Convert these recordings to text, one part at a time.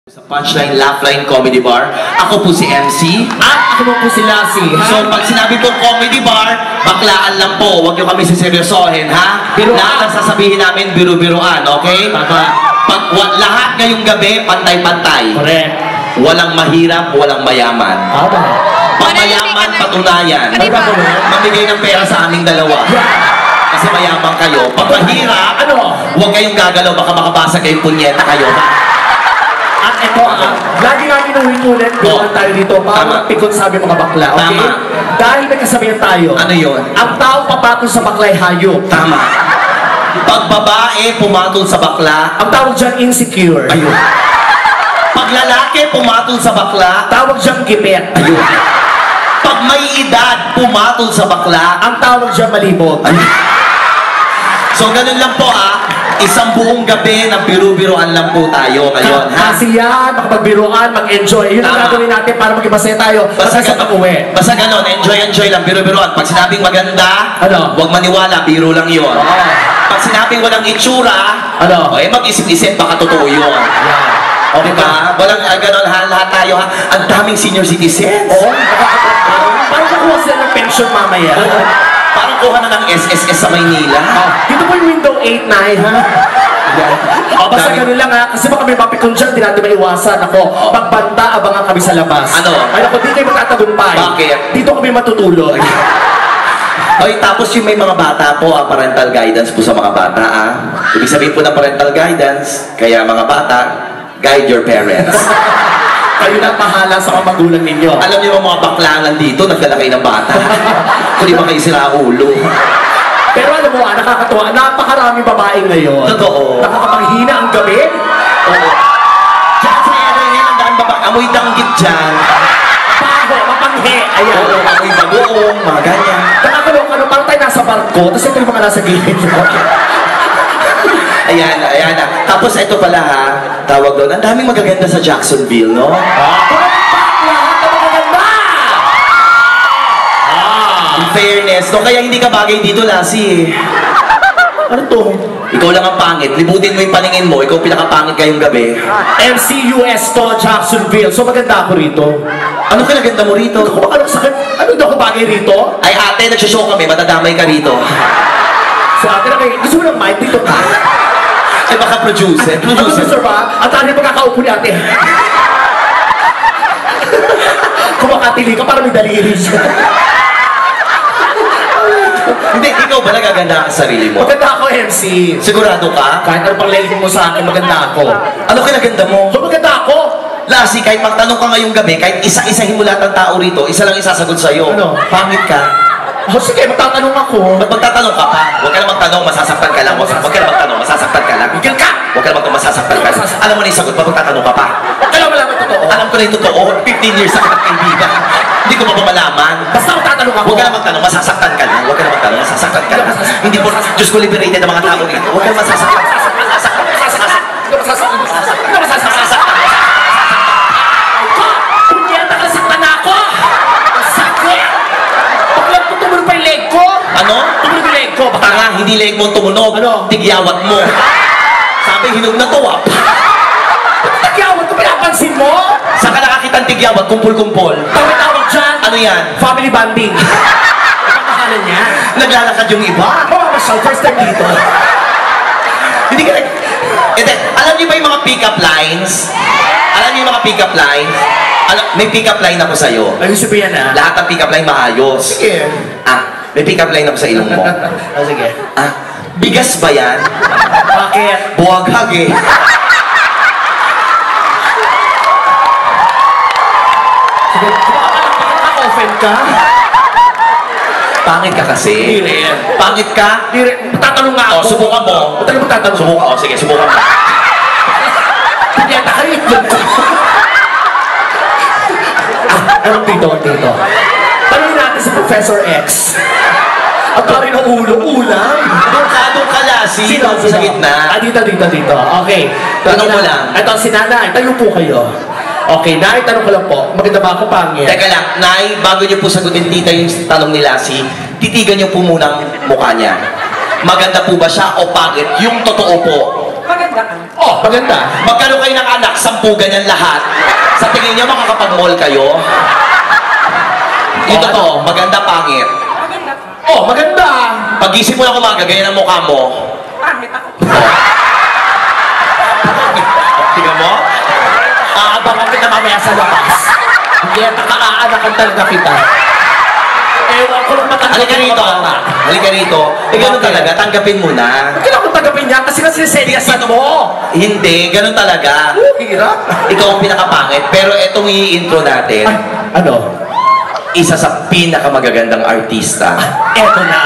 Sa Punchline Laugh-Line Comedy Bar, ako po si MC. At ako po si Lassie. So pag sinabi po comedy bar, baklaan lang po. Huwag nyo kami siseryosohin, ha? Biruan. Lahat ang sasabihin namin, biru-biruan, okay? Tama. Lahat ngayong gabi, pantay-pantay. Correct. Walang mahirap, walang mayaman. Tama. Pag mayaman, patunayan. Mamigay ng pera sa aming dalawa. Kasi mayaman kayo. Pag mahirap, huwag kayong gagalaw, baka makabasa kayong punyeta kayo. At ito, lagi namin ulit-ulit, biruan tayo dito para magpikon sa aming mga bakla, okay? Tama. Dahil may kasabihan tayo. Ano yun? Ang tao papatol sa bakla ay hayop. Tama. Pag babae pumatol sa bakla, Ang tawag dyan insecure. ayun. Pag lalaki pumatol sa bakla, Tawag dyan gipit. ayun. Pag may edad pumatol sa bakla, Ang tawag dyan malibot. ayun. So ganun lang po isang buong gabi na biru-biruan lang po tayo ngayon, ha? Kasi yan, makapagbiruan, mag-enjoy. Yun ang Tama. gagawin natin para maging masaya tayo. Basta Basta sa pag-uwi. Basta ganun, enjoy lang, biru-biruan. Pag sinabing maganda, huwag maniwala, biro lang yun. Pag sinabing walang itsura, mag-isip-isip, baka totoo yun. O diba? Walang ganun, lahat tayo, ha? Ang daming senior citizens. Oo. Parang nakuha sila ng pension mamaya. Parang kuha na ng SSS sa Maynila. Dito po yung window 8, 9, ha? Basta ganun lang ha, kasi baka may mapikon dyan, di natin maiwasan. Ako, pagbanta, abangan kami sa labas. Ano? Ay ako, di kayo magtatagumpay. Bakit? Dito kami matutulog. Ay, tapos yung may mga bata po, parental guidance po sa mga bata, Ibig sabihin po ng parental guidance, kaya mga bata, guide your parents. Kayo na pahala sa mga magulang ninyo. Alam niyo mga baklangan dito, naglalakay ng bata. Kung di ba kayo sila ulo. Pero alam mo, nakakatuwa, napakaraming babae ngayon. Totoo. Nakakapanghina ang gabi. Oo. Diyan sa area ang daan baba, amoy danggit dyan. Paho, mapanghe. Ayan. Oo, amoy bagoong, mga ganyan. Nakakalong, parang tayo nasa barko, tapos ito yung mga nasa gilid. Ayan. Tapos ito pala tawag doon, ang daming magaganda sa Jacksonville, no? In fairness, no? Kaya hindi ka bagay dito, Lassie. Ano to? Ikaw lang ang pangit. Libutin mo yung paningin mo. Ikaw pinakapangit ngayong gabi. MCUS to Jacksonville. So maganda ako rito. Ano kinaganda mo rito? Ano daw ako bagay rito? Ay ate, nagsishow kami. Madadamay ka rito. So ate na kayo, gusto mo ng mic dito ka? Ay baka producer. Producer ba? At ano yung pagkakaupo ni ate? Kumakatili ka para may daliri siya. Hindi, ikaw ba nagaganda ka sa sarili mo? Maganda ako, MC. Sigurado ka? Kahit ano pang leling mo sa akin, maganda ako. Ano kinaganda mo? So maganda ako? Lassie, kahit magtanong ka ngayong gabi, kahit isa-isahin mo lahat ng tao rito, isa lang isasagot sa'yo. Ano? Pangit ka. Oh, sige, magtatanong ako. Ba't magtatanong ka pa? Huwag ka na magtanong, masasaktan ka lang. Huwag ka na magtanong, masasaktan ka lang. Higil ka! Huwag ka na magtanong, masasaktan ka lang. Alam mo na yung sagot pa, magtatanong ka pa. Alam mo lang ang totoo. Alam ko na yung totoo. 15 years sa kaibigan. Hindi ko mapamalaman. Basta magtatanong ako. Huwag ka na magtanong, masasaktan ka lang. Huwag ka na magtanong, masasaktan ka lang. Hindi po, Diyos ko liberated ang mga tao rito. Huwag ka na masasaktan. Punyeta ka sa ako! Sakit! Paglag ko tumunog pa yung leg ko! Ano? Tumunog yung leg ko! Tanga, hindi leg mo tumunog. Ano? Tigyawat mo. Sabi, hinog na to Nagyawat ko, pinapansin mo? Saan ka nakakita ng tigyawat? Kumpul-kumpul. Tawag dyan! Ano yan? Family bonding. Ang pangalan niya? Naglalakad yung iba. Mamamasyal, first time dito. Hindi ka alam niyo ba yung mga pick-up lines? Alam niyo yung mga pick-up lines? May pick-up line ako sa'yo. Ay, gusto yan Lahat ng pick-up line maayos. Sige. May pick-up line ako sa ilong mo. Sige. Bigas ba yan? Bakit? Buwaghag eh. Sige, nakaka-offend ka? Pangit ka kasi. Hindi rin. Pangit ka? Hindi rin. Tatanong nga ako. Subukan mo. Ba't mo tatanong? Subukan. Sige, subukan mo. Punyeta ka rin. Anong dito? Tanongin natin si Professor X. Ang pari ng ulam. Doon ka, Lassie. Sa gitna. Dito. Okay. Tanong mo lang. Ito, si Nanay. Tayo po kayo. Okay, Nay, tanong ko lang po. Maganda ba ako pangit? Teka lang, Nay, bago niyo po sagutin tita yung tanong ni Lassie, titigan niyo po muna ang mukha niya. Maganda po ba siya o pangit? Yung totoo po. Maganda Maganda ka. Oh, maganda. Magkaroon kayo ng anak, 10 ganyan lahat. Sa tingin niyo, makakapag-mall kayo? Yung totoo, maganda, pangit. Maganda ka. Oh, maganda. Pag-isip mo na kumaga, ganyan ang mukha mo. Pangit ako. Tingnan mo? Aabangan kita mamaya sa labas. Hindi, nakaaanakan talaga kita. Ewan ko lang matanda. Halika rito. Halika rito. Ganun talaga, tanggapin mo na. Huwag kailangan tanggapin niya kasi seryosan mo. Hindi, ganun talaga. Hirap. Ikaw ang pinakapangit, pero etong i-intro natin, Ay, ano? isa sa pinakamagagandang artista. Eto na.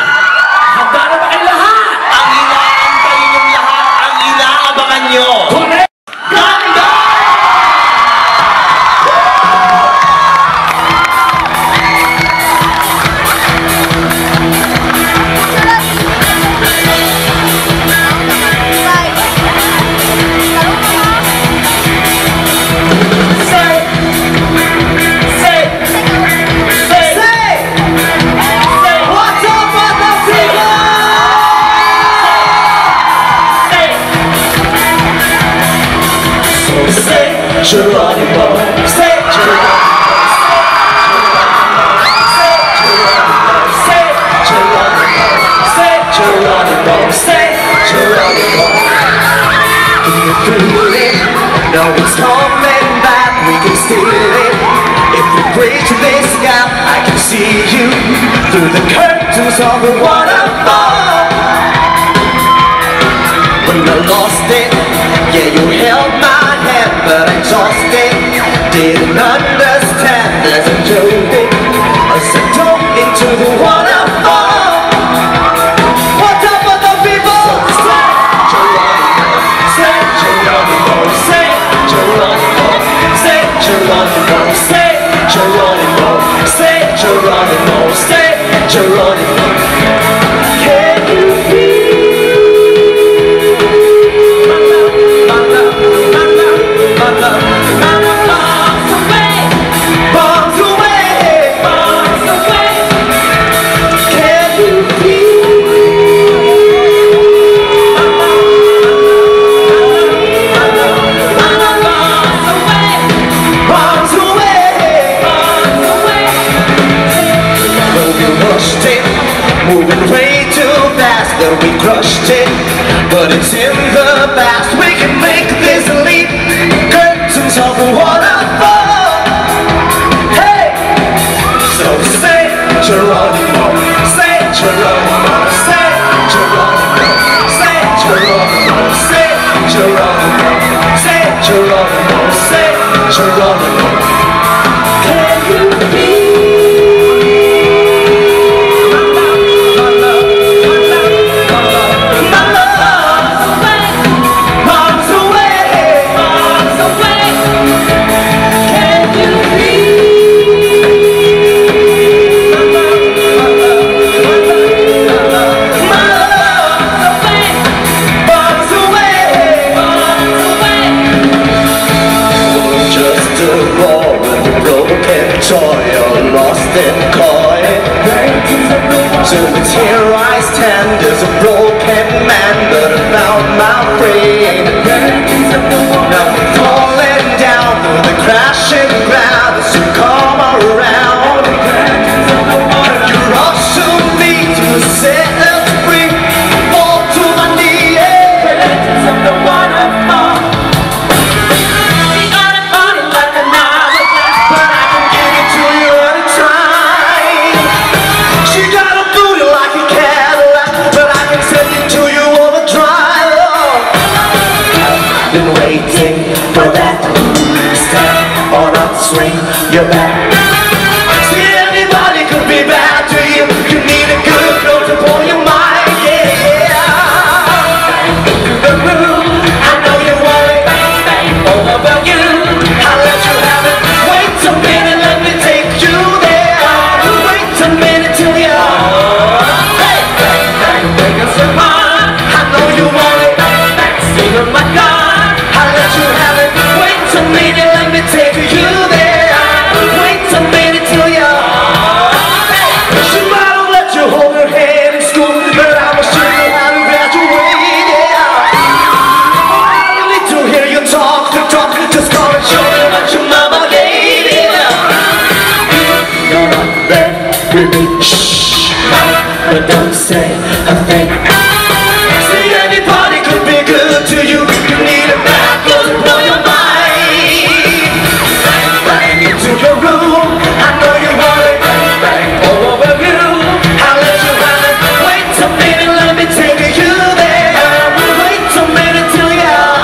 Handa na ba kayo lahat? Ang inaantay niyong lahat, ang inaabangan niyo. Correct! Ganda! Geronimo, say Geronimo, say Geronimo, say Geronimo, say Geronimo. Can you feel it? No, it's coming back. We can steal it. If we bridge this gap, I can see you through the curtains of the waterfall. When I lost it, yeah, you held my hand, but exhausted. Didn't understand as a joke. I said, don't into the waterfall. What's up with the people? Say Geronimo, say Geronimo, say Geronimo, say Geronimo, say Geronimo, say Geronimo, say Geronimo. Can you feel? Moving way too fast, then we crushed it. But it's in the past, we can make this leap. Curtains of the waterfall. Hey! So say Geronimo, say Geronimo, say Geronimo, say Geronimo, say Geronimo, say Geronimo, say Geronimo. Can you be? To the tear I stand as a broken man, but I found my friend. Now I'm falling down through the crashing ground as you come around. And you rush to me to set us free. Fall to my knees. Curtains of the waterfall. We got it funny like an hourglass, but I can give it to you at a time. She got a booty like a Cadillac, but I can send it to you overdrive. I've been waiting for that step on a swing your back. See, anybody could be bad to you. You need a good note to pull your mind, yeah. I know you want it, all about you. I'll let you have it. Wait a minute, let me take you there. Wait a minute till you're I know you want it. Sing of my God, I'll let you have it. Wait a minute, let me take you there. Wait Shh, but don't say a thing. See, anybody could be good to you. You need a bad girl to blow your mind. Bang, bang into your room. I know you want it. Bang, bang all over you. I'll let you have it. Wait a minute, let me take you there. Wait a minute till you're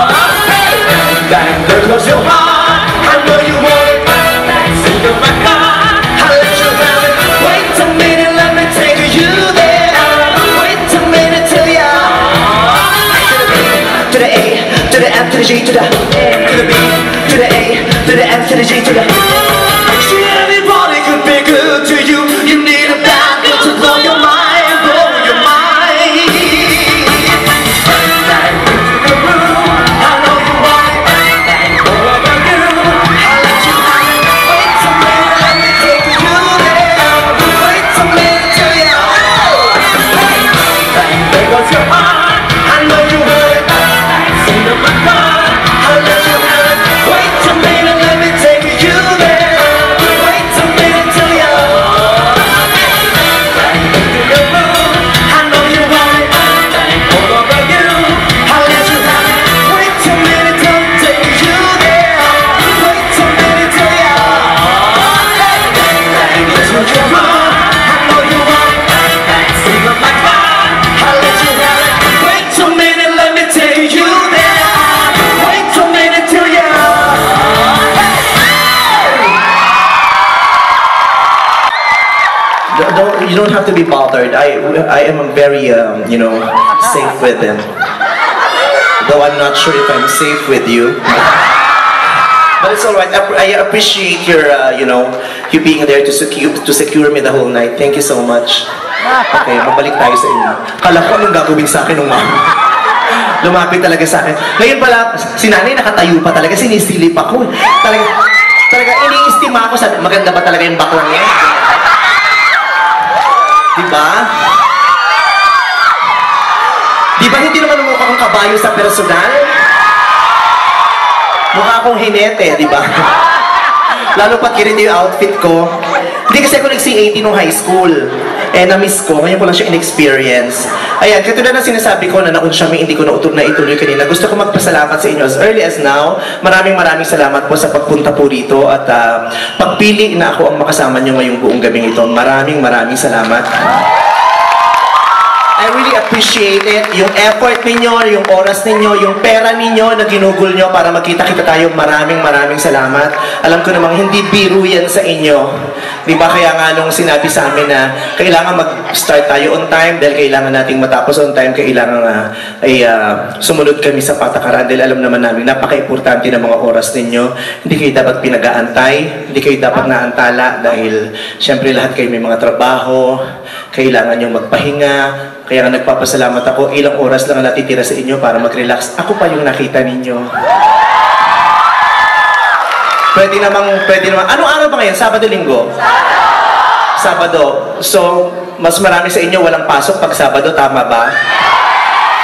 bang, bang, there goes your heart. I know you want it. Bang, bang, sing to my car. I'll let you have it. Wait a minute, let me take you there. Wait a minute till you're to the A, to the M, to the G, to the B, to the A, to the M, to the G, to the See, anybody could be good to you. You need a bad girl to blow your mind, blow your mind. Bang, bang into the room. I know you want it. Bang, bang all over you. I'll let you have it. Wait a minute, let me take you there. Wait a minute till you're bang, bang, there goes your heart. I know you want it. Sing to my car, I'll let you have it. Wait a minute, let me take you there. Wait a minute till you're bang into your room. I know you want it. Bang all over you. I'll let you have it. Wait a minute, till I take you there. Wait a minute till you're bang into your room. I know you want it. Bang, sing to my car, I'll let you have it. Wait a minute, let me take you there. Wait a minute till you're you don't have to be bothered. I am very safe with them. Though I'm not sure if I'm safe with you. But it's alright. I appreciate your you being there to secure me the whole night. Thank you so much. Okay, mabalik tayo sa inyo. Kala ko anong gagawin sa akin ng mama. Lumapit talaga sa akin. Ngayon pala, si nanay nakatayo pa talaga, sinisilip ako. Talaga iniistima ako, sabi, maganda ba talaga yung baklang yan? Diba? Diba hindi naman mukha akong kabayo sa personal? Mukha akong hinete, diba? Lalo pat kinito yung outfit ko. Hindi kasi ako nag-C80 nung high school. Na-miss ko, ngayon ko lang siya in-experience. Ayan, katulad na sinasabi ko na naunsyami, hindi ko na ituloy kanina. Gusto ko magpasalamat sa inyo as early as now. Maraming salamat po sa pagpunta po rito at pagpili na ako ang makasama nyo ngayong buong gabing ito. Maraming salamat. I really appreciate it. Yung effort ninyo, yung oras ninyo, yung pera ninyo na ginugol nyo para magkita-kita tayo. Maraming salamat. Alam ko namang hindi biro yan sa inyo. Diba kaya nga nung sinabi sa amin na kailangan mag-start tayo on time dahil kailangan nating matapos on time, kailangan sumunod kami sa patakaran dahil alam naman namin napaka-importante ng mga oras ninyo. Hindi kayo dapat pinag-aantay, hindi kayo dapat naantala dahil syempre lahat kayo may mga trabaho, kailangan nyo magpahinga. Kaya nga nagpapasalamat ako, ilang oras lang ang natitira sa inyo para mag-relax. Ako pa yung nakita ninyo. Pwede naman. Anong araw ba ngayon? Sabado, Linggo? Sabado. So, mas marami sa inyo walang pasok pag Sabado, tama ba?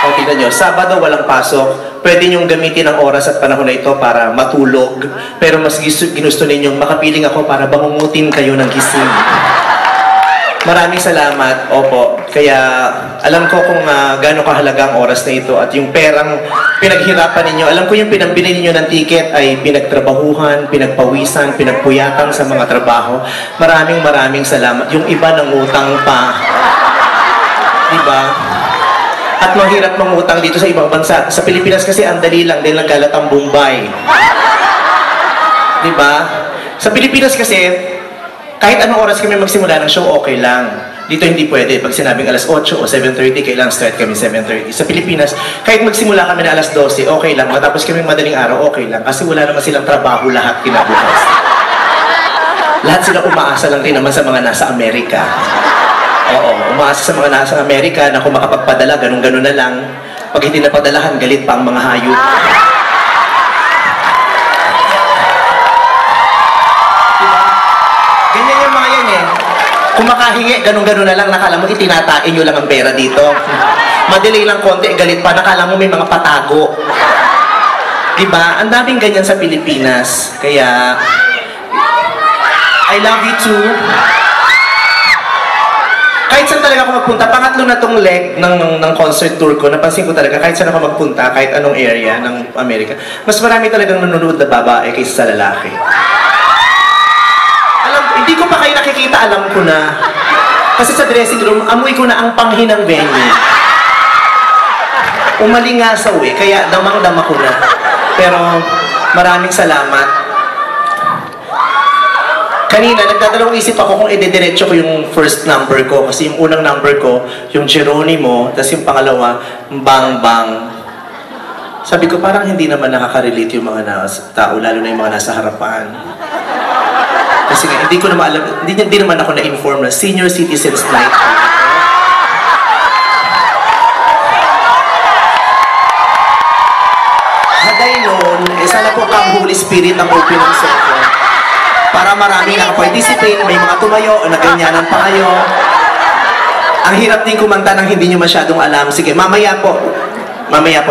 O, tingnan nyo, Sabado walang pasok. Pwede nyong gamitin ang oras at panahon na ito para matulog. Pero mas ginusto ninyong makapiling ako para bangungutin kayo ng gising. Maraming salamat, opo. Kaya alam ko kung gaano kahalaga ang oras na ito at yung perang pinaghirapan ninyo. Alam ko yung pinambili ninyo ng ticket ay pinagtrabahuhan, pinagpawisan, pinagpuyatan sa mga trabaho. Maraming salamat. Yung iba nangutang pa. Diba? At mahirap mangutang dito sa ibang bansa. Sa Pilipinas kasi ang dali lang dahil nagkalat ang Bombay. Diba? Sa Pilipinas kasi kahit anong oras kami magsimula ng show, okay lang. Dito hindi pwede. Pag sinabing alas 8 o 7:30, kailangan start kami 7:30. Sa Pilipinas, kahit magsimula kami na alas 12, okay lang. Matapos kami madaling araw, okay lang. Kasi wala naman silang trabaho lahat kinabukas. Lahat sila umaasa lang rin naman sa mga nasa Amerika. Oo, umaasa sa mga nasa Amerika na kung makapagpadala, ganun-ganun na lang. Pag hindi napadalahan, galit pa ang mga hayop. Kung makahingi, ganun-ganun na lang, nakala mo itinatain nyo lang ang pera dito. Madelay lang konti, galit pa, nakala mo may mga patago. Diba? Ang daming ganyan sa Pilipinas. Kaya, I love you too. Kahit saan talaga ako magpunta, pangatlo na tong leg ng concert tour ko, napansin ko talaga, kahit saan ako magpunta, kahit anong area ng Amerika, mas marami talagang nanonood na babae kaysa sa lalaki. Hindi ko pa kayo nakikita, alam ko na. Kasi sa dressing room, amoy ko na ang panghi ng venue. Umalingasaw eh, kaya damang-dama ko na. Pero maraming salamat. Kanina, nagdadalawang isip ako kung idediretso ko yung first number ko. Kasi yung unang number ko, yung Geronimo, tapos yung pangalawa, Bang Bang. Sabi ko, parang hindi naman nakaka-relate yung mga tao, lalo na yung mga nasa harapan. Kasi nga, hindi ko naman alam, hindi naman ako na-inform na Senior Citizens Night. Haday noon, sana po kang Holy Spirit ang open ng soko. Para marami nakaparticipate, may mga tumayo, naganyanan pa kayo. Ang hirap din kumanta nang hindi nyo masyadong alam. Sige, mamaya po,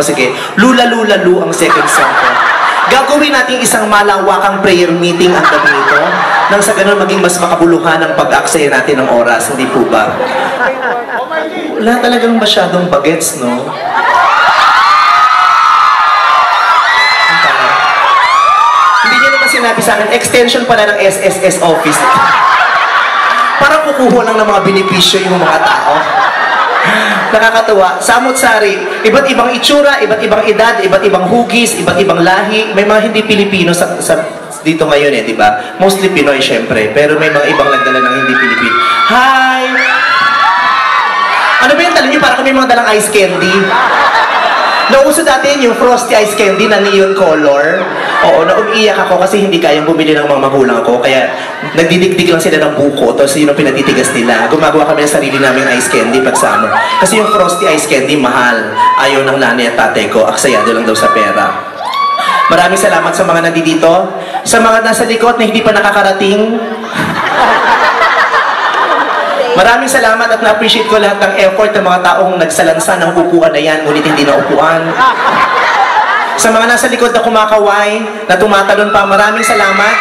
sige. Lula Lula Lu ang second song ko. Gagawin natin isang malawakang prayer meeting ang gabi nito nang sa ganun maging mas makabuluhan ang pag-aksaya natin ng oras, hindi po ba? Wala talagang masyadong bagets, no? Hindi niya naman sinabi sa akin, extension pala ng SSS office. Parang kukuha lang ng mga benepisyo yung mga tao. Nakakatawa. Samot-sari, iba't ibang itsura, iba't ibang edad, iba't ibang hugis, iba't ibang lahi. May mga hindi Pilipino dito ngayon eh, di ba? Mostly Pinoy, syempre. Pero may mga ibang nagdala ng hindi Pilipino. Hi! Ano ba yung dala niyo? Para kami mga dalang ice candy. Nauso dati yung frosty ice candy na neon color. Oo, umiiyak ako kasi hindi kayang bumili ng mga magulang ko. Kaya nagdidikdik lang sila ng buko. Tapos yun ang pinatitigas nila. Gumagawa kami ng sarili naming ice candy pagsama. Kasi yung frosty ice candy mahal. Ayaw ng nanay at tatay ko. Aksayado lang daw sa pera. Maraming salamat sa mga nandito. Sa mga nasa likod na hindi pa nakakarating. Maraming salamat at na-appreciate ko lahat ng effort ng mga taong nagsalansa ng upuan na yan, ngunit hindi na upuan. Sa mga nasa likod na kumakaway, na tumatalon pa, maraming salamat.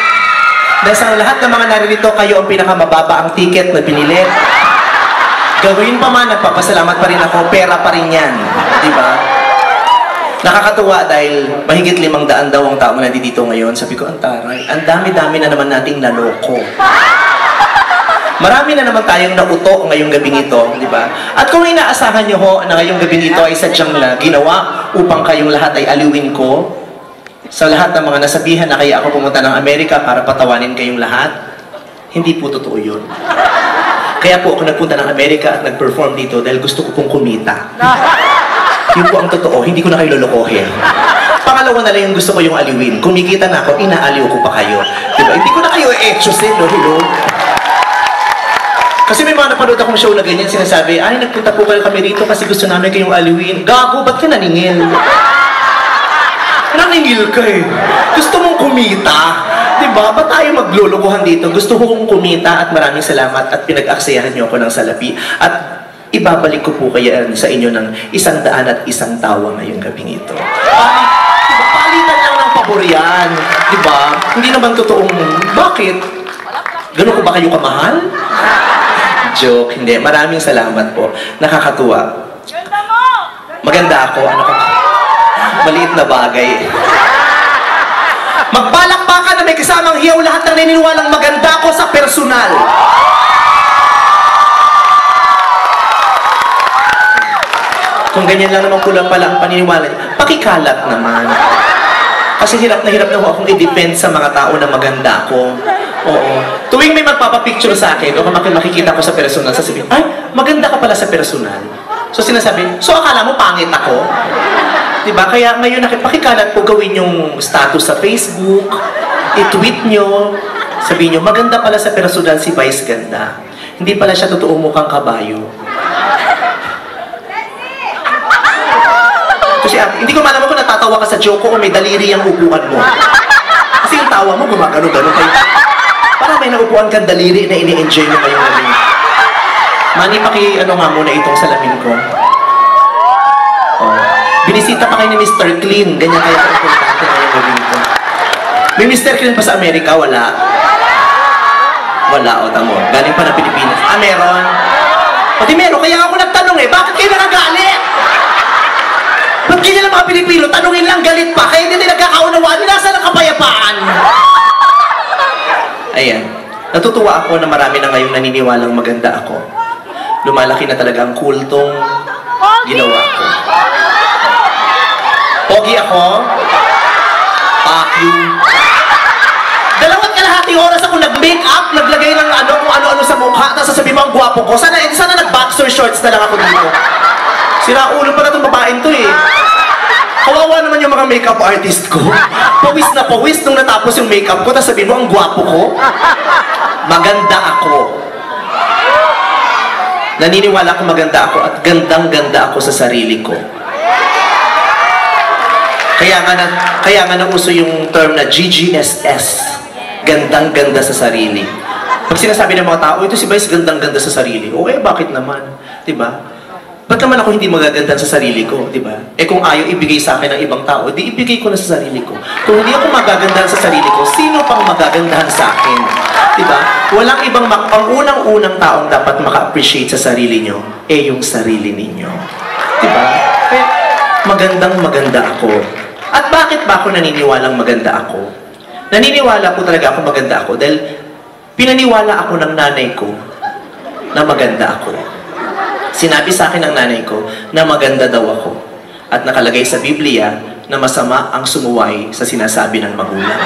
Dahil sa lahat ng mga naririto, kayo ang pinakamababa ang ticket na pinili. Gawin pa man, nagpapasalamat pa rin ako, pera pa rin yan. Diba? Nakakatuwa dahil mahigit 500 daw ang tao na nandito ngayon. Sabi ko, ang taray, ang dami-dami na naman nating naloko. Marami na naman tayong nauto ngayong gabing ito, di ba? At kung inaasahan nyo ho na ngayong gabing ito ay sadyang na ginawa upang kayong lahat ay aliwin ko, sa lahat ng mga nasabihan na kaya ako pumunta ng Amerika para patawanin kayong lahat, hindi po totoo yun. Kaya po ako nagpunta ng Amerika at nag-perform dito dahil gusto ko pong kumita. Yun po ang totoo, hindi ko na kayo lolokohin. Pangalawa na lang yung gusto ko yung aliwin. Kumikita na ako, inaaliw ko pa kayo. Diba? Hindi ko na kayo etchosin, no? Hello? Kasi may mga napanood akong show na ganyan, sinasabi, ay, nagpunta po kayo kami rito kasi gusto namin kayong aliwin. Gago, ba't ka naningil? Naningil ka eh. Gusto mong kumita. Diba? Ba't tayo maglulukuhan dito? Gusto ko kong kumita at maraming salamat at pinag-aksayahan niyo ako ng salapi. At ibabalik ko po kaya sa inyo ng 100 at 1 tawa ngayong gabing ito. Diba? Palitan lang ng paboryan. Diba? Hindi naman totoong, bakit? Ganun ko ba kayo kamahal? Joke, hindi. Maraming salamat po. Nakakatuwa. Maganda ako. Ano ka? Maliit na bagay. Magpalakpakan na may kasamang hiyaw lahat ng naniniwalang maganda ko sa personal. Kung ganyan lang naman kulang pala ang paniniwala, pakikalat naman. Kasi hirap na akong i-defend sa mga tao na maganda ko. Oo. Tuwing may magpapapicture sa akin, o makikita ko sa personal, sasabihin, ay, maganda ka pala sa personal. So sinasabi, so akala mo pangit ako? Diba? Kaya ngayon pakikalat po, gawin yung status sa Facebook, i-tweet nyo, sabihin nyo, maganda pala sa personal si Vice Ganda. Hindi pala siya totoong mukhang kabayo. Kasi hindi ko malaman kung natatawa ka sa joke ko o may daliri ang upuan mo. Kasi yung tawa mo, gumagano-gano kayo. Parang may naupuan kang daliri na ini-enjoy mo ngayong gabi. Mani, ano nga muna itong salamin ko. Oh. Binisita pa kayo ni Mr. Clean. Ganyan kayo ka-importante ngayong gabi ito. May Mr. Clean pa sa Amerika? Wala. Wala, o tamo. Galing pa na Pilipinas. Ah, meron. O di meron, kaya ako nagtanong eh, bakit kayo nagagalit? Ba't ganyan ang mga Pilipino, tanungin lang galit pa, kaya hindi nagkakaunawaan, nasaan ang kapayapaan? Ayan, natutuwa ako na marami na ngayong naniniwalang maganda ako. Lumalaki na talaga ang kultong ginawa ko. Pogi ako? Fuck you. 2.5 oras ako nag-make-up, naglagay ng kung ano-ano sa mukha, tapos sasabihin mo ang gwapo ko. Sana nag-boxer shorts na lang ako dito. Sira ulo pa na itong babaeng to eh. Kawawa naman yung mga make-up artist ko. Pawis na pawis nung natapos yung make-up ko, tapos sabihin mo ang gwapo ko. Maganda ako. Naniniwala ko maganda ako at gandang-ganda ako sa sarili ko. Kaya nga nauso yung term na GGSS. Gandang-ganda sa sarili. Pag sinasabi ng mga tao, ito si Vice gandang-ganda sa sarili. O bakit naman? Diba? Ba't naman ako hindi magaganda sa sarili ko? Diba? Kung ayaw ibigay sa akin ng ibang tao, di ibigay ko na sa sarili ko. Kung hindi ako magagandahan sa sarili ko, sino pang magagandahan sa akin? Diba? Walang ibang ang unang-unang taong dapat maka-appreciate sa sarili nyo, yung sarili ninyo. Diba? Kaya magandang-maganda ako. At bakit ba ako naniniwalang maganda ako? Naniniwala po talaga ako maganda ako dahil pinaniwala ako ng nanay ko na maganda ako. Sinabi sa akin ng nanay ko na maganda daw ako. At nakalagay sa Biblia na masama ang sumuway sa sinasabi ng magulang.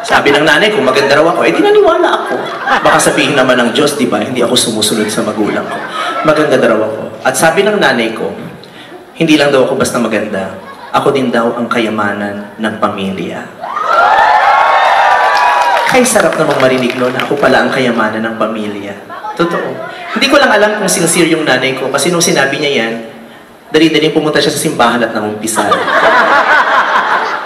Sabi ng nanay ko, maganda raw ako. Di naniwala ako. Baka sabihin naman ng Diyos, di ba, hindi ako sumusunod sa magulang ko. Maganda daw ako. At sabi ng nanay ko, hindi lang daw ako basta maganda. Ako din daw ang kayamanan ng pamilya. Kaya sarap namang marinig no, na ako pala ang kayamanan ng pamilya. Totoo. Hindi ko lang alam kung sincere yung nanay ko kasi nung sinabi niya yan, dali-dali pumunta siya sa simbahan at nangumpisa.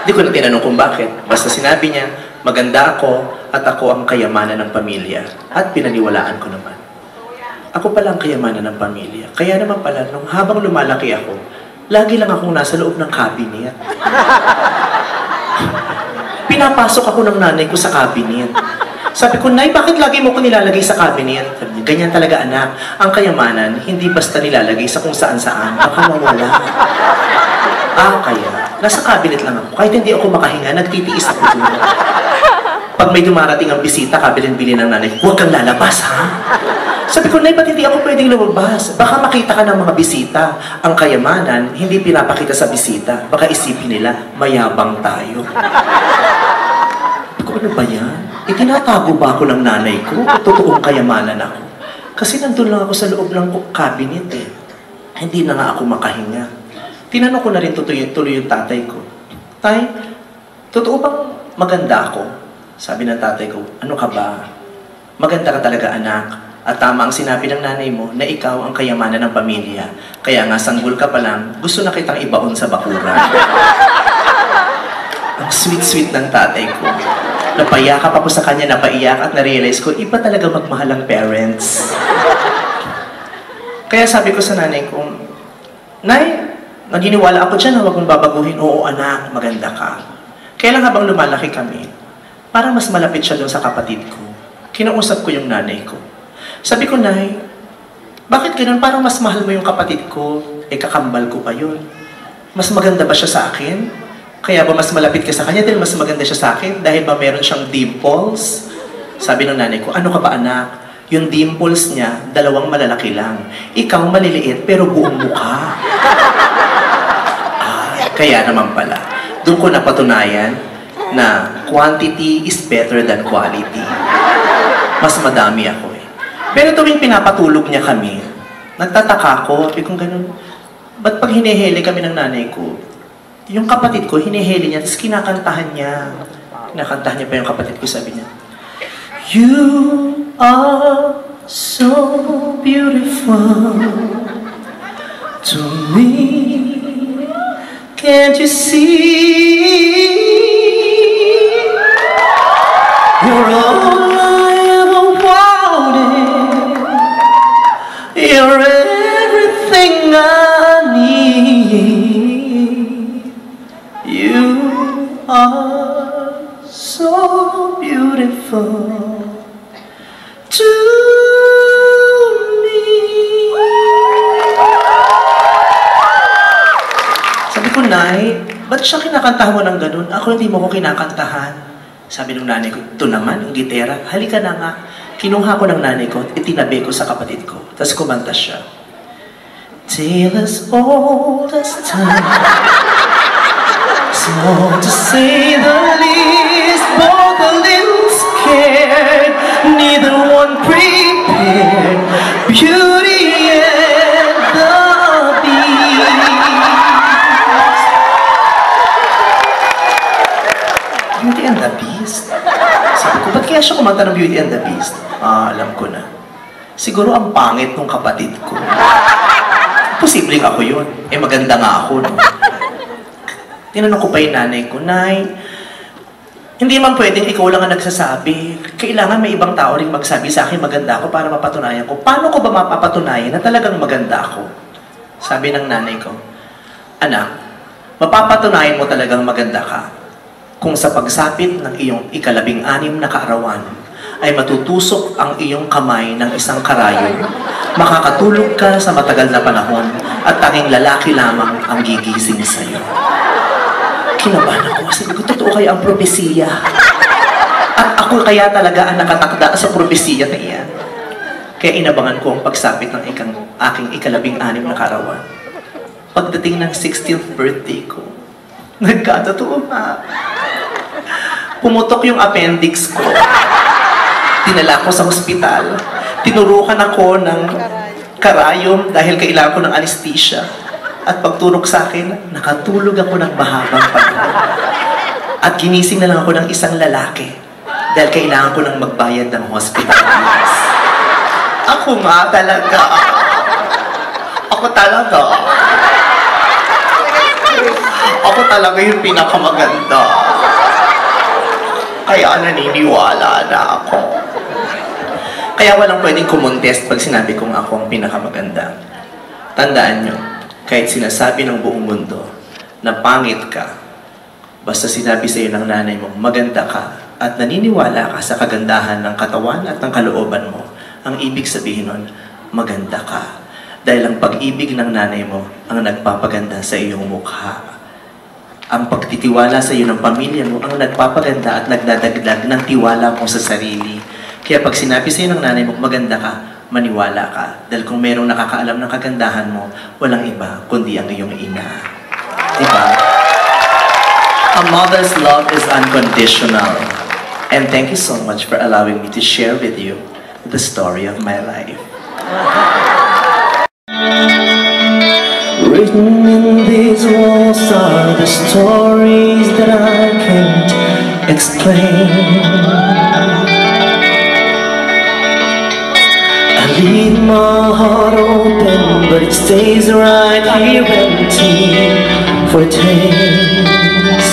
Hindi ko na tinanong kung bakit. Basta sinabi niya, maganda ako at ako ang kayamanan ng pamilya. At pinaniwalaan ko naman. Ako pala ang kayamanan ng pamilya. Kaya naman pala, nung habang lumalaki ako, lagi lang akong nasa loob ng cabinet. Pinapasok ako ng nanay ko sa cabinet. Sabi ko, Nay, bakit lagi mo ko nilalagay sa cabinet? Sabi niya, ganyan talaga anak. Ang kayamanan, hindi basta nilalagay sa kung saan-saan. Baka mawala. Kaya. Nasa cabinet lang ako. Kahit hindi ako makahinga, nagtitiis ako doon. Pag may dumarating ang bisita, kabilin-bilin ng nanay, huwag kang lalabas, ha? Sabi ko, Nay, ba't hindi ako pwedeng lumabas? Baka makita ka ng mga bisita. Ang kayamanan, hindi pinapakita sa bisita. Baka isipin nila, mayabang tayo. Sabi ko, ano ba yan? Tinatago ba ako ng nanay ko? Totoong kayamanan ako. Kasi nandun lang ako sa loob ng cabinet eh. Hindi na nga ako makahinga. Tinanong ko na rin tuloy yung tatay ko. Tay, totoo bang maganda ako? Sabi ng tatay ko, ano ka ba? Maganda ka talaga anak. At tama ang sinabi ng nanay mo na ikaw ang kayamanan ng pamilya. Kaya nga sanggol ka pa lang, gusto na kitang ibaon sa bakura. Ang sweet-sweet ng tatay ko. Napayakap ako sa kanya, napaiyak at na-realize ko, iba talaga magmahal ang parents. Kaya sabi ko sa nanay ko, Nay, naginiwala ako dyan na huwag mong babaguhin. Oo anak, maganda ka. Kaya lang habang lumalaki kami, parang mas malapit siya doon sa kapatid ko. Kinausap ko yung nanay ko. Sabi ko, Nay, bakit ganun? Parang mas mahal mo yung kapatid ko. Kakambal ko pa yun. Mas maganda ba siya sa akin? Kaya ba mas malapit ka sa kanya dahil mas maganda siya sa akin? Dahil ba meron siyang dimples? Sabi ng nanay ko, ano ka ba anak? Yung dimples niya, 2 malalaki lang. Ikaw maliliit pero buong mukha. Kaya naman pala. Doon ko napatunayan na quantity is better than quality. Mas madami ako eh. Pero tuwing pinapatulog niya kami, nagtataka ko, sabi kong ganun, ba't pag hinihili kami ng nanay ko, yung kapatid ko, hinihili niya, tapos kinakantahan niya. Kinakantahan niya pa yung kapatid ko, sabi niya, You are so beautiful to me. Can't you see? You're all I ever wanted. You're everything I need. You are so beautiful to ba't siya kinakantahan mo ng ganun? Ako hindi mo ko kinakantahan. Sabi ng nanay ko, ito naman, yung gitera. Halika na nga. Kinuha ko ng nanay ko, itinabi ko sa kapatid ko. Tapos kumanta siya. Tale as old as time. Small to say the least, both a little scared, neither one prepared. Beauty and the Beast. Beauty and the Beast? Sabi ko, ba't kaya siya kumanta ng Beauty and the Beast? Alam ko na. Siguro ang pangit ng kapatid ko. Posibleng ako yun. Maganda nga ako, no? Tinanong ko pa yung nanay ko, Nay, hindi man pwedeng ikaw lang ang nagsasabi. Kailangan may ibang tao rin magsabi sa akin maganda ako para mapatunayan ko. Paano ko ba mapapatunayan na talagang maganda ako? Sabi ng nanay ko, Anak, mapapatunayan mo talagang maganda ka kung sa pagsapit ng iyong ika-16 na kaarawan ay matutusok ang iyong kamay ng isang karayo, makakatulog ka sa matagal na panahon at tanging lalaki lamang ang gigising sa iyo. Kinabahan ako. Sabi ko, totoo kaya ang propesiya? At ako kaya talaga ang nakatakda sa propesiya na iyan. Kaya inabangan ko ang pagsapit ng aking ika-16 na kaarawan. Pagdating ng 16th birthday ko, nagkatotoo nga. Pumutok yung appendix ko. Dinala ko sa ospital. Tinurukan ako ng karayom dahil kailangan ko ng anesthesia. At pagturok sa akin, nakatulog ako ng mahabang panahon. At ginising na lang ako ng isang lalaki dahil kailangan ko ng magbayad ng hospital bills. Ako nga talaga. Ako talaga. Ako talaga yung pinakamaganda. Kaya naniniwala na ako. Kaya walang pwedeng kumontest pag sinabi kong ako ang pinakamaganda. Tandaan nyo, kahit sinasabi ng buong mundo na pangit ka, basta sinabi sa iyo ng nanay mo, maganda ka, at naniniwala ka sa kagandahan ng katawan at ng kalooban mo, ang ibig sabihin nun, maganda ka. Dahil ang pag-ibig ng nanay mo ang nagpapaganda sa iyong mukha. Ang pagtitiwala sa iyo ng pamilya mo ang nagpapaganda at nagdadagdag ng tiwala mo sa sarili. Kaya pag sinabi sa iyo ng nanay mo, maganda ka, maniwala ka. Dahil kung merong nakakaalam ng kagandahan mo, walang iba kundi ang iyong ina. Diba? A mother's love is unconditional. And thank you so much for allowing me to share with you the story of my life. Written in these walls are the stories that I can't explain. Leave my heart open, but it stays right here empty for days.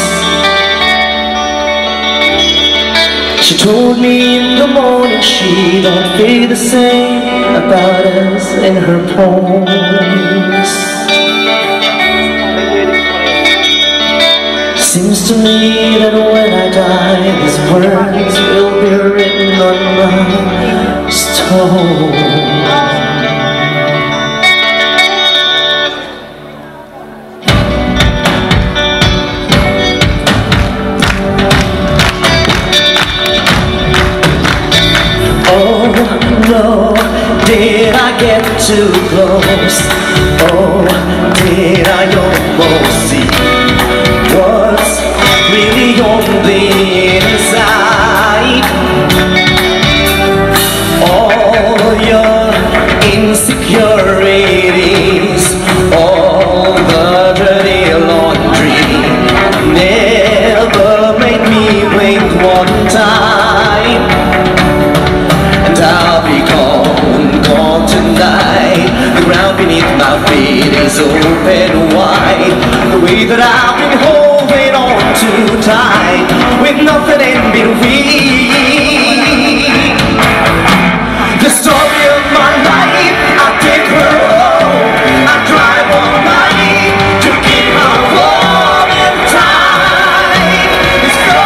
She told me in the morning she don't feel the same about us in her poems. Seems to me that when I die, these words will be written on my stone. Oh no, did I get too close? Oh, did I almost see what's really on the inside? All your insecurities, all the dirty laundry never made me blink one time. And I'll be gone tonight. The ground beneath my feet is open wide. The way that I've been holding on too tight, with nothing in between. The story of my life, I take her home. I drive all night to keep my love in time. It's frozen.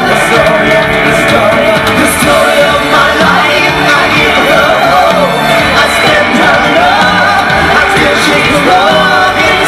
The story of my life, I give her home. I spend her love, I still shake her love inside.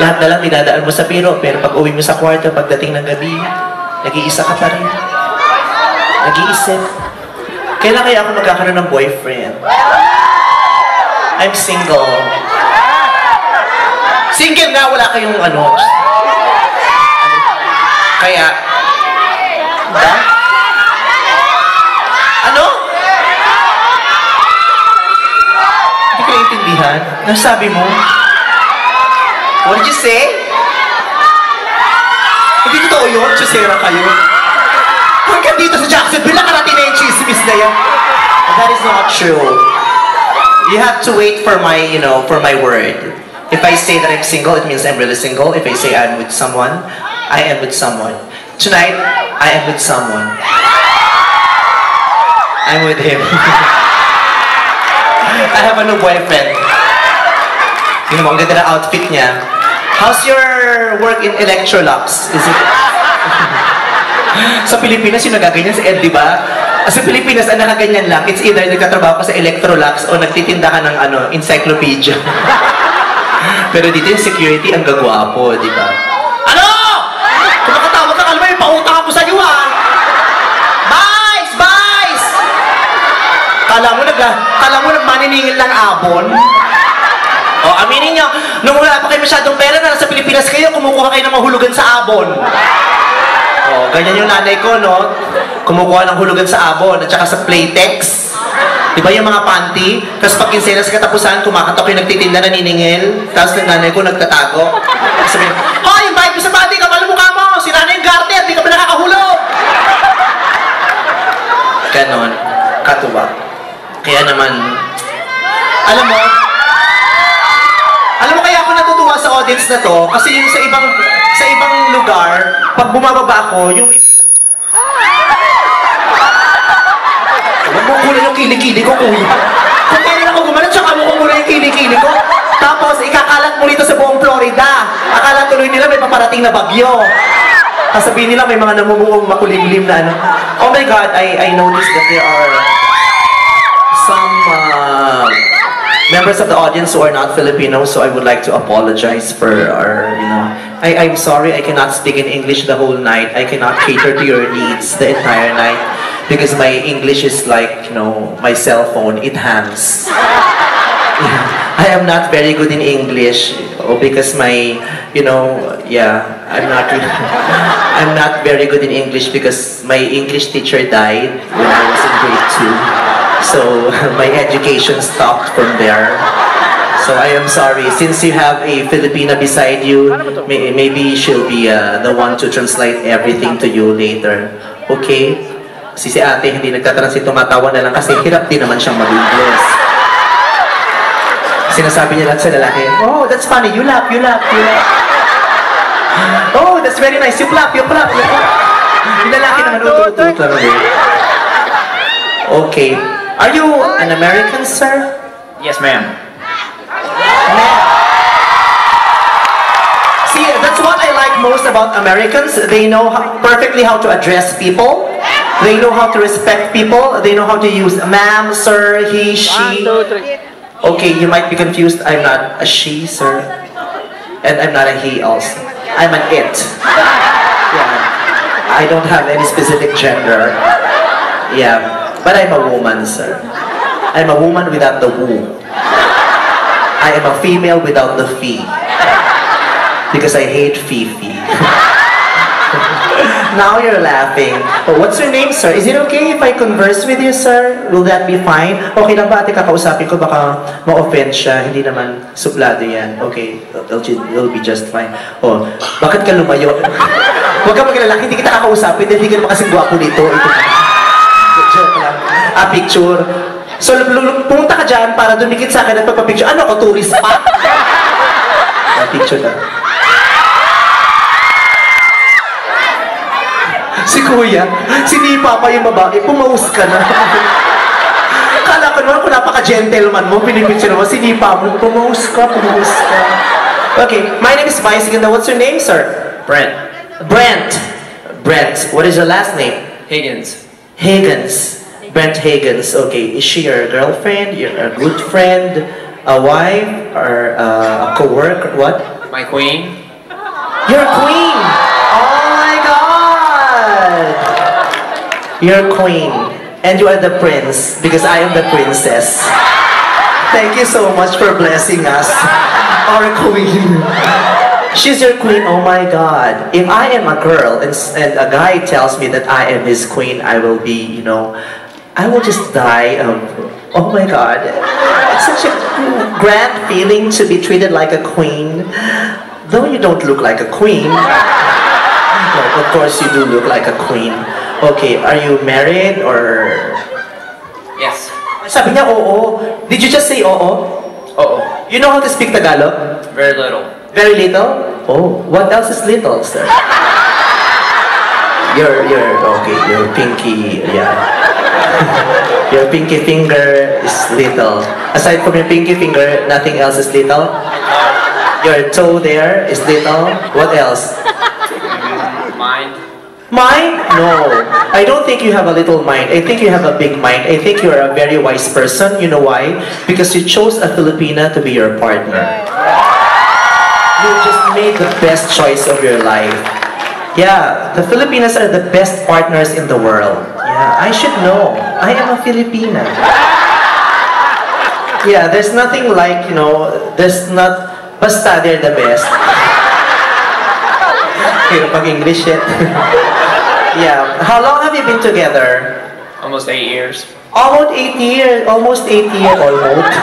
Lahat na lang dinadaan mo sa biro, pero pag uwi mo sa kwarto, pagdating ng gabi, nag-iisa ka pa rin. Nag-iisip. Kailan kaya ako magkakaroon ng boyfriend? I'm single. Single nga, wala kayong ano. Kaya, ba? Ano? Hindi ko naiintindihan. Ano sabi mo? What did you say? Hindi totoo yun? Chusera kayo? Hanggang dito sa Jacksonville, nakarating na yung chismis na yan. That is not true. You have to wait for my, for my word. If I say that I'm single, it means I'm really single. If I say I'm with someone, I am with someone. Tonight, I am with someone. I'm with him. I have a new boyfriend. Tingnan mo, ang ganda ng outfit niya. How's your work in Electrolux? Is it... Sa Pilipinas, yung nagaganyan sa Ed, di ba? Sa Pilipinas, ang nakaganyan lang, it's either nagkatrabaho ka sa Electrolux o nagtitinda ka ng encyclopedia. Pero dito yung security, ang gagwapo, di ba? Ano? Kung makatawag ka, alam mo, ipautang ako sa iyo, ha? Vice! Kala mo nagmaniningil ng abon? O, aminin nyo, nung wala pa kayo masyadong pera na nasa Pilipinas kayo, kumukuha kayo ng mahulugan sa abon. O, ganyan yung nanay ko, no? Kumukuha ng hulugan sa abon at saka sa Playtex. Diba yung mga panty? Tapos pag kinsenas katapusan, kumakatok yung nagtitinda na niningil. Tapos ng nanay ko nagtatago. Sabi niya, hoy, yung bayad mo sa panty, kapal mukha mo! Sira na yung garter, di ka pa nakakahulog! Ganon. Katuwa. Kaya naman, alam mo kaya ako natutuwa sa audience na to, kasi yung sa ibang lugar, pag bumababa ako, yung Magkukulan yung kilikili ko, kuya. Kung kailan ako gumanon, tsaka mo kumulan yung kilikili ko. Tapos, ikakalat mo rito sa buong Florida. Akala tuloy nila may paparating na bagyo. Sasabihin nila may mga namumuong makulimlim na ano. Oh my God, I noticed that there are some members of the audience who are not Filipino, so I would like to apologize for our, I'm sorry I cannot speak in English the whole night. I cannot cater to your needs the entire night. Because my English is like, my cell phone, it hangs. I am not very good in English, because my, I'm not very good in English because my English teacher died when I was in grade 2. So my education stopped from there. So I am sorry. Since you have a Filipina beside you, maybe she'll be the one to translate everything to you later. Okay? Si ate hindi nagtatranslate, tumatawa na lang kasi hirap din naman siyang mag-English. Sinasabi niya lang sa lalaki, oh, that's funny, you laugh. Oh, that's very nice, you clap. Yung lalaki naman, utot-utot lang. Okay. Are you an American, sir? Yes, ma'am. See, that's what I like most about Americans. They know perfectly how to address people. They know how to respect people. They know how to use ma'am, sir, he, she. Okay, you might be confused. I'm not a she, sir. And I'm not a he also. I'm an it. Yeah. I don't have any specific gender. Yeah. But I'm a woman, sir. I'm a woman without the woo. I am a female without the fee. Because I hate Fifi. Now you're laughing. Oh, what's your name, sir? Is it okay if I converse with you, sir? Will that be fine? Okay lang ba ate kakausapin ko? Baka ma-offend siya. Hindi naman suplado yan. Okay, it'll be just fine. Oh, bakit ka lumayo? Huwag ka maglalaki, hindi kita kakausapin. Hindi ka naman kasing gwapo nito. Joke lang. Picture. So, pumunta ka dyan para dumikit sa akin at pagpapicture. Ano ako, tourist pa? Picture lang. Si kuya, sinipa pa yung babae, pumaus ka na. Kala ko naman kung napaka-gentleman mo, pinipicture mo, sinipa mo, pumaus ka. Okay, my name is Vice. What's your name, sir? Brent. Brent, what is your last name? Higgins. Brent Higgins. Okay, is she your girlfriend, a good friend, a wife, or a co-worker? What? My queen? You're queen! Oh my God! You're queen. And you are the prince, because I am the princess. Thank you so much for blessing us. Our queen. She's your queen, oh my God. If I am a girl and a guy tells me that I am his queen, I will be, you know, I will just die of, oh my God. It's such a grand feeling to be treated like a queen. Though you don't look like a queen. No, of course you do look like a queen. Okay, are you married or... Yes. Sabi niya, oo. Did you just say oo? Oo. You know how to speak Tagalog? Very little. Very little? Oh, what else is little, sir? Okay, your pinky, yeah. Your pinky finger is little. Aside from your pinky finger, nothing else is little? Your toe there is little. What else? Mind? Mind? No. I don't think you have a little mind. I think you have a big mind. I think you're a very wise person. You know why? Because you chose a Filipina to be your partner. You just made the best choice of your life. Yeah, the Filipinas are the best partners in the world. Yeah, I should know. I am a Filipina. Yeah, there's nothing like, you know, there's not... Basta, they're the best. Okay, pag-English yet. Yeah. How long have you been together? Almost 8 years. Almost 8 years. Almost 8 years. Almost.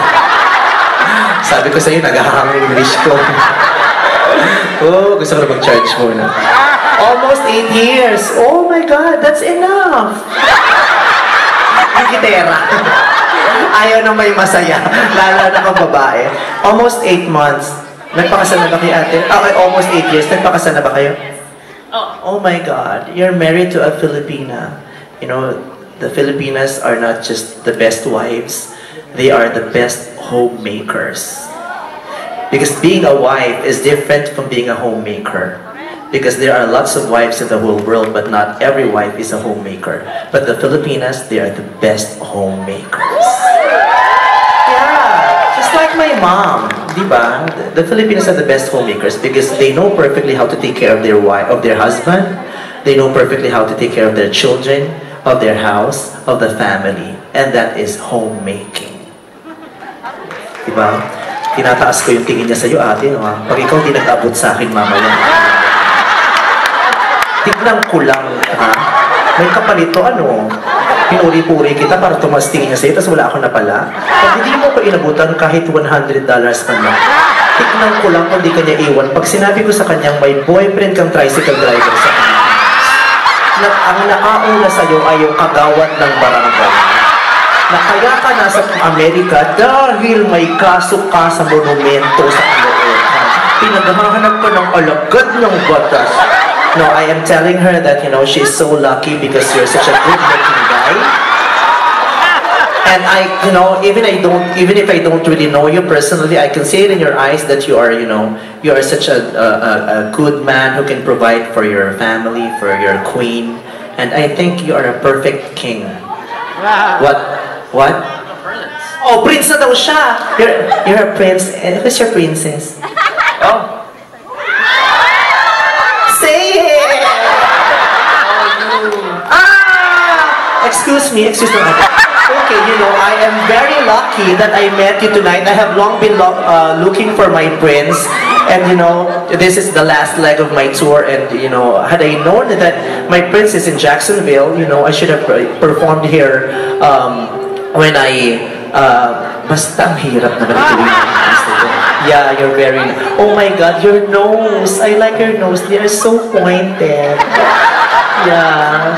Sabi ko sa'yo, naghahang English ko. Oh, gusto ko na mag-charge muna. Almost 8 years. Oh my God, that's enough. Yung gitera. Ayaw na may masaya. Lalo na kang babae. Almost 8 months. Nagpakasal na ba kayo, ate? Okay, almost 8 years. Nagpakasal na ba kayo? Oh my God. You're married to a Filipina. You know, the Filipinas are not just the best wives. They are the best homemakers. Because being a wife is different from being a homemaker. Because there are lots of wives in the whole world, but not every wife is a homemaker. But the Filipinas, they are the best homemakers. Yeah, just like my mom, diba? The Filipinos are the best homemakers because they know perfectly how to take care of their wife, of their husband. They know perfectly how to take care of their children, of their house, of the family. And that is homemaking. Diba? Tinataas ko yung tingin niya sa'yo, ate. No? Pag ikaw di nag-abot sa akin, mamaya. Tignan ko lang, ha? May kapalito, ano? Pinuri-puri kita para tumas tingin niya sa'yo, tapos wala ako na pala. Pag hindi mo ko inabutan kahit $100 man lang, tignan ko lang kung di kanya iwan. Pag sinabi ko sa kanyang may boyfriend kang tricycle driver sa kanya, ang nakauna sa'yo ay yung kagawad ng barangay. Na kaya ka nasa Amerika dahil may kaso ka sa monumento sa Caloocan. Pinaghahanap ka ng alagad ng batas. No, I am telling her that, you know, she's so lucky because you're such a good-looking guy. And you know, even if I don't really know you personally, I can see it in your eyes that you are, you know, you are such a good man who can provide for your family, for your queen. And I think you are a perfect king. What? Oh, prince na daw siya. You're a prince. And who's your princess? Oh. Say it! Excuse me. Okay, you know, I am very lucky that I met you tonight. I have long been looking for my prince. And, you know, this is the last leg of my tour. And, you know, had I known that my prince is in Jacksonville, you know, I should have performed here when basta ang hirap naman ito. Yeah, you're very... Oh my God, your nose. I like your nose. They are so pointed. Yeah.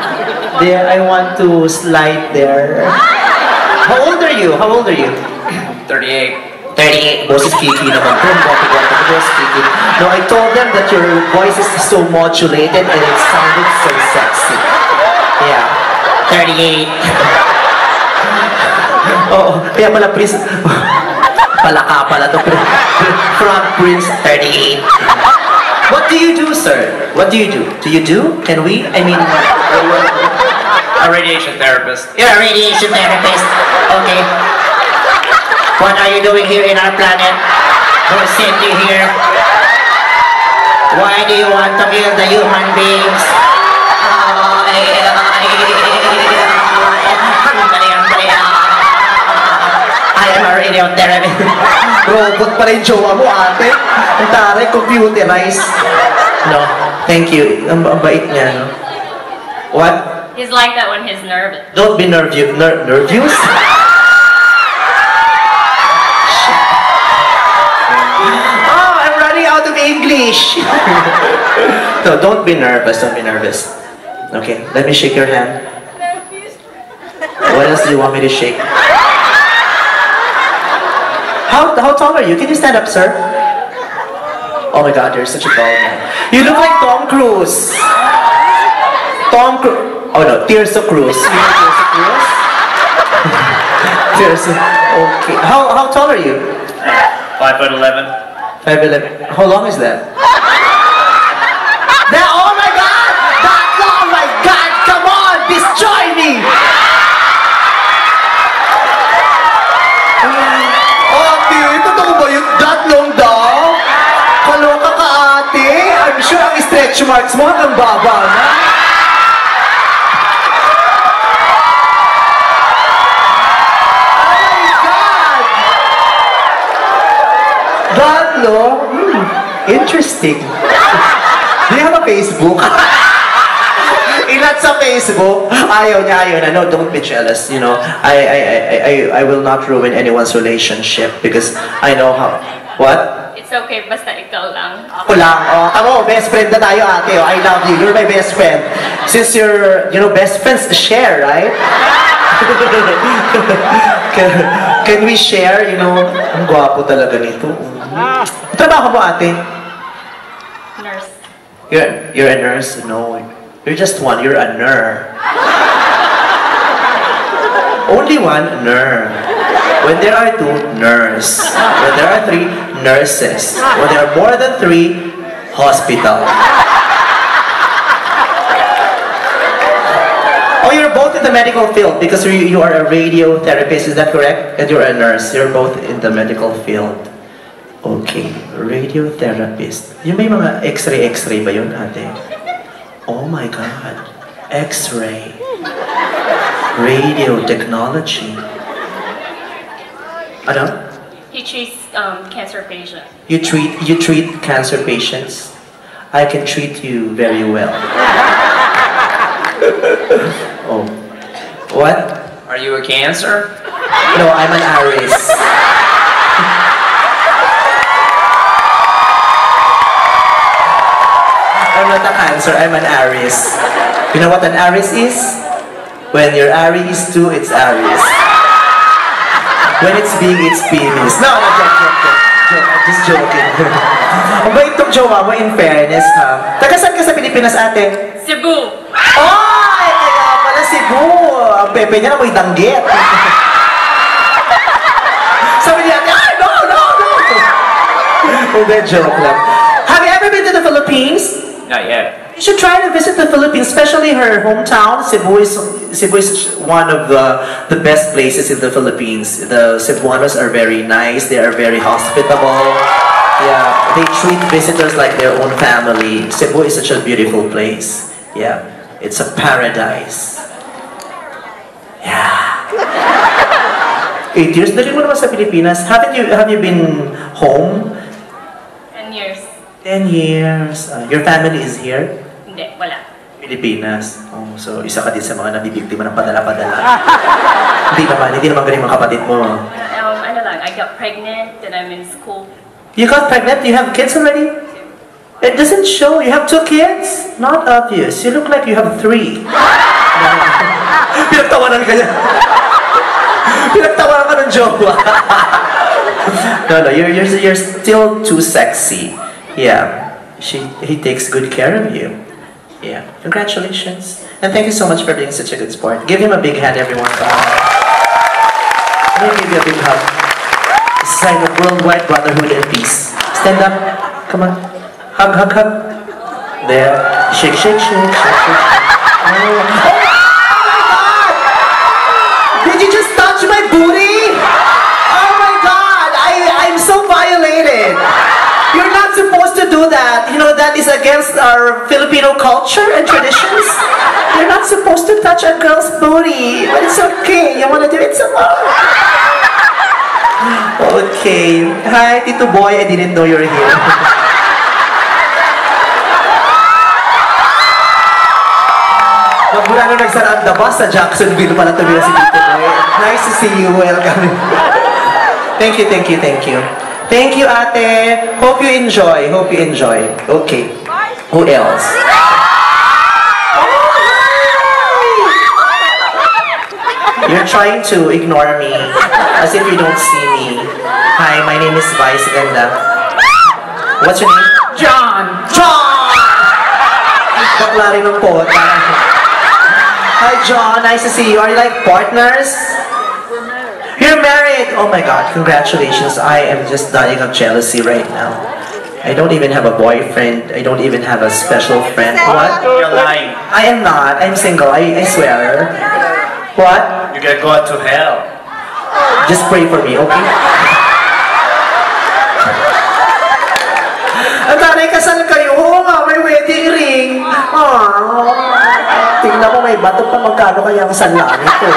There, I want to slide there. How old are you? 38. 38. Boses Kiki naman. Boses Kiki. No, I told them that your voice is so modulated and it sounded so sexy. Yeah. 38. Oo, kaya pala Prince, palaka pala to, Frog Prince 38. What do you do, sir? What do you do? Do you do? Can we? I mean... A radiation therapist. You're a radiation therapist. Okay. What are you doing here in our planet? Who sent you here? Why do you want to kill the human beings? I am a radiotherapist. Robot pa rin jowa mo, ate. Ang taray, computerized. No, thank you. Ang bait niya, no? What? He's like that when he's nervous. Don't be nervous. Nervous? Oh, I'm running out of English. No, don't be nervous. Don't be nervous. Okay, let me shake your hand. What else do you want me to shake? How tall are you? Can you stand up, sir? Oh my God, you're such a tall man. You look like Tom Cruise. Tom Cruise. Oh no, Tirso Cruz. You know Tirso Cruz? Tirso. Okay. How tall are you? 5'11". 5'11". How long is that? Oh my God! That long! Oh my God! Come on! Destroy me! Ate, totoo ba yun? That long daw? Kaloka ka, ate? I'm sure ang stretch marks mo hanggang baba na. Hello? Interesting. Do you have a Facebook? Inat sa Facebook. Ayaw niya. No, don't be jealous. You know, I will not ruin anyone's relationship because I know how. What? It's okay, basta ikaw lang. Ako lang. Oh, tamo, best friend na tayo, ate. Oh, I love you. You're my best friend. Since you're, best friends share, right? Can we share? Ang gwapo talaga nito. Trabaho mo, ate? Nurse. You're a nurse? No. You're just one. You're a ner. Only one ner. When there are two, nurse. When there are three, nurses. When there are more than three, hospital. Oh, you're both in the medical field because you are a radiotherapist. Is that correct? And you're a nurse. You're both in the medical field. Okay, radiotherapist. Yung may mga x-ray ba yun, ate? Oh my God. X-ray. Radio technology. Ano? He treats cancer patients. You treat cancer patients? I can treat you very well. Oh. What? Are you a Cancer? No, I'm an Aries. I'm not a Cancer, I'm an Aries. You know what an Aries is? When your Aries too, it's Aries. When it's big, it's penis. No, I'm just joking. Ang bait itong jowa mo, in fairness, ha? Taga saan ka sa Pilipinas, ate? Cebu! Ay! Kaya pala Cebu! Ang pepe niya na mo'y danggit. Sabi niya, ay, no! Hindi, joke lang. Have you ever been to the Philippines? Not yet. You should try to visit the Philippines, especially her hometown. Cebu is one of the best places in the Philippines. The Cebuanos are very nice. They are very hospitable. Yeah, they treat visitors like their own family. Cebu is such a beautiful place. Yeah, it's a paradise. Yeah. 8 years. Dali mo naman sa Pilipinas. Have you been home? 10 years. 10 years. Your family is here? Hindi, wala. Pilipinas. Oh, so isa ka din sa mga nabibiktima ng padala-padala. Hindi naman galing mga kapatid mo. Ano lang, I got pregnant, then I'm in school. You got pregnant? You have kids already? It doesn't show. You have 2 kids? Not obvious. You look like you have 3. Pinagtawanan ka niya. Pinagtawanan ka ng jowa. No, you're still too sexy. Yeah, he takes good care of you. Yeah, congratulations. And thank you so much for being such a good sport. Give him a big hand, everyone. Let me give you a big hug. Sign of worldwide brotherhood and peace. Stand up. Come on. Hug. There. Shake. Oh my God! Did you just touch my booty? Oh my God! I'm so violated. You're not supposed to do that. That is and traditions. You're not supposed to touch a girl's booty, but it's okay. You wanna do it some more? Okay. Hi, Tito Boy. I didn't know you're here. Mula nung nagsara ang bus sa Jacksonville pala tumira si Tito Boy. Nice to see you. Welcome. Thank you, thank you, thank you. Thank you, ate. Hope you enjoy. Hope you enjoy. Okay. Who else? You're trying to ignore me as if you don't see me. Hi, my name is Vice Ganda. What's your name? John! John! Bakla rin ng pota. Hi, John. Nice to see you. Are you like partners? You're married! Oh my God, congratulations. I am just dying of jealousy right now. I don't even have a boyfriend. I don't even have a special friend. What? You're lying. I am not. I'm single. I swear. What? You're gonna go to hell. Just pray for me, okay? Ang tanay, kasal kayo. Oo nga, may wedding ring. Tingnan mo, may bato pa. Magkano kaya ang sanlaan ito?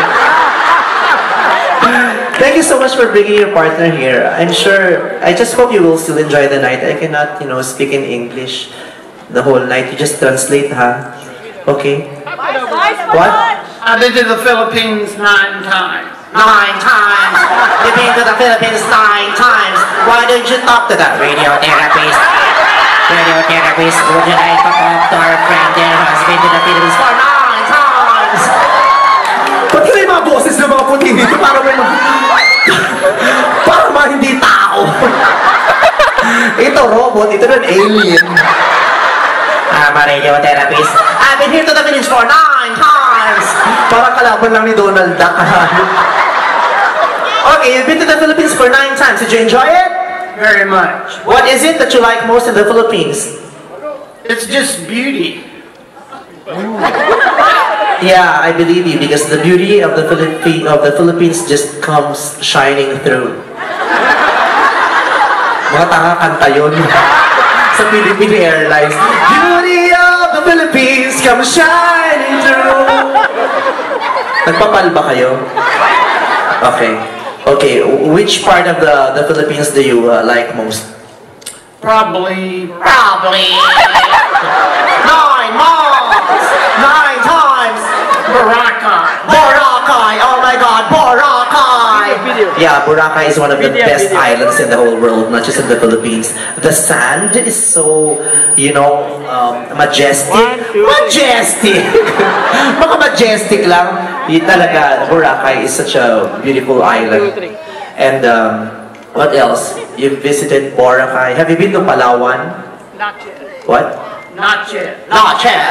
Thank you so much for bringing your partner here. I'm sure, I just hope you will still enjoy the night. I cannot, speak in English the whole night. You just translate, ha? Okay? What? I've been to the Philippines 9 times. 9 times. You've been to the Philippines 9 times. Why don't you talk to that radio therapist? Radio therapist, would you like to talk to our friend there who has been to the Philippines for 9 times? Ba't kaya yung mga boses ng mga puting dito para may para mga hindi tao? Ito robot, ito rin alien. I'm a radio therapist. I've been here to the Philippines for 9 times. Parang kalaban lang ni Donald Duck. Okay, you've been to the Philippines for 9 times. Did you enjoy it? Very much. What is it that you like most in the Philippines? It's just beauty. Yeah, I believe you because the beauty of the Philippines just comes shining through. Mga tanga kanta yun sa Philippine Airlines. Beauty of the Philippines comes shining through. Nagpapal ba kayo? Okay. Okay, which part of the Philippines do you like most? Probably 9 malls! 9 times! Boracay. Boracay! Oh my God, Boracay! Yeah, Boracay is one of the best islands in the whole world, not just in the Philippines. The sand is so, majestic. Majestic! Baka majestic lang. Yun talaga, Boracay is such a beautiful island. And what else? You've visited Boracay. Have you been to Palawan? Not yet. What? Not yet. Not yet!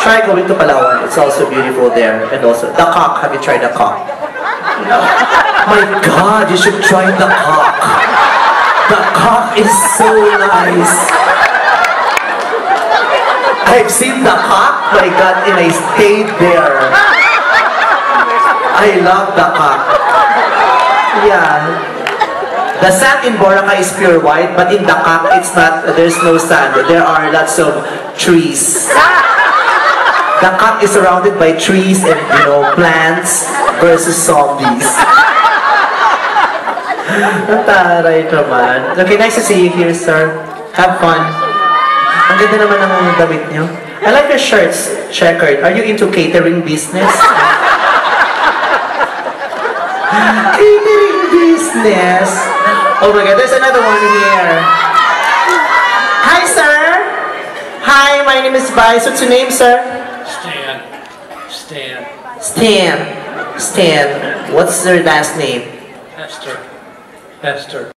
Try going to Palawan. It's also beautiful there. And also, the cock. Have you tried the cock? No. My God, you should try the cock. The cock is so nice. I've seen the cock, my God, and I stayed there. I love the cock. Yeah. The sand in Boracay is pure white, but in the cock, it's not, there's no sand. There are lots of trees. The cock is surrounded by trees and, plants versus zombies. Ang taray naman. Okay, nice to see you here, sir. Have fun. Ang ganda naman ng damit niyo. I like your shirts, checkered. Are you into catering business? Catering business. Oh my God, there's another one here. Hi, sir. Hi, my name is Vice. What's your name, sir? Stan. Stan. What's your last name? Hester.